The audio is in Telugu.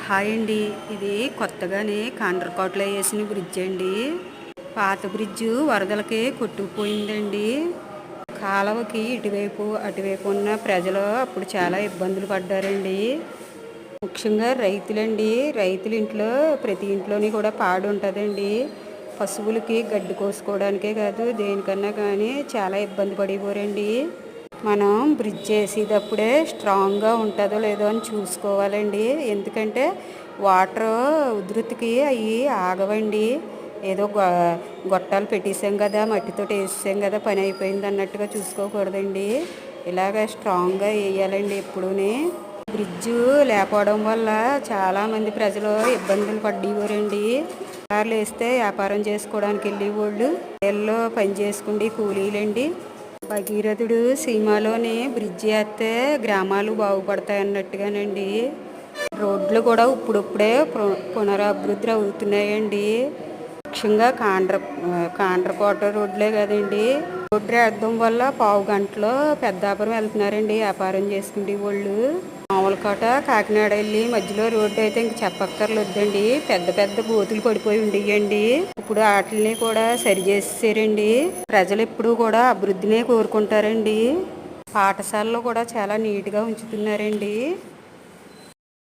హాయ్ అండి. ఇది కొత్తగానే కాండ్రకోటలో వేసిన బ్రిడ్జ్ అండి. పాత బ్రిడ్జ్ వరదలకి కొట్టుకుపోయిందండి. కాలువకి ఇటువైపు అటువైపు ఉన్న ప్రజలు అప్పుడు చాలా ఇబ్బందులు పడ్డారండి. ముఖ్యంగా రైతులండి. రైతుల ఇంట్లో ప్రతి ఇంట్లోని కూడా పాడు ఉంటుందండి. పశువులకి గడ్డి కోసుకోవడానికే కాదు దేనికన్నా కానీ చాలా ఇబ్బంది పడిపోరండి. మనం బ్రిడ్జ్ వేసేటప్పుడే స్ట్రాంగ్గా ఉంటుందో లేదో అని చూసుకోవాలండి. ఎందుకంటే వాటర్ ఉధృతికి అవి ఆగవండి. ఏదో గొట్టాలు పెట్టేసాం కదా, మట్టితో వేసాం కదా, పని అయిపోయింది అన్నట్టుగా చూసుకోకూడదండి. ఇలాగ స్ట్రాంగ్గా వేయాలండి ఎప్పుడూనే. బ్రిడ్జ్ లేకపోవడం వల్ల చాలామంది ప్రజలు ఇబ్బందులు పడేవారండి. కార్లు వేస్తే వ్యాపారం చేసుకోవడానికి వెళ్ళేవాళ్ళు, ఇళ్ళలో పని చేసుకుంటే కూలీలండి. భగీరథుడు సినిమాలోని బ్రిడ్జ్ వేస్తే గ్రామాలు బాగుపడతాయి అన్నట్టుగానండి. రోడ్లు కూడా ఇప్పుడిప్పుడే పునరాభివృద్ధి అవుతున్నాయండి. ముఖ్యంగా కాండ్రకోట రోడ్లే కదండి. రోడ్డు వేయడం వల్ల పావు గంటలో పెద్దాపురం వెళ్తున్నారండి వ్యాపారం చేసుకునే వాళ్ళు. మామూలుకోట కాకినాడ వెళ్ళి మధ్యలో రోడ్డు అయితే ఇంక చెప్పక్కర్లేదండి. పెద్ద పెద్ద గోతులు పడిపోయి ఉండేయండి. ఇప్పుడు వాటిని కూడా సరి చేసేసారండి. ప్రజలు ఎప్పుడు కూడా అభివృద్ధినే కోరుకుంటారండి. పాఠశాలలో కూడా చాలా నీట్గా ఉంచుతున్నారండి.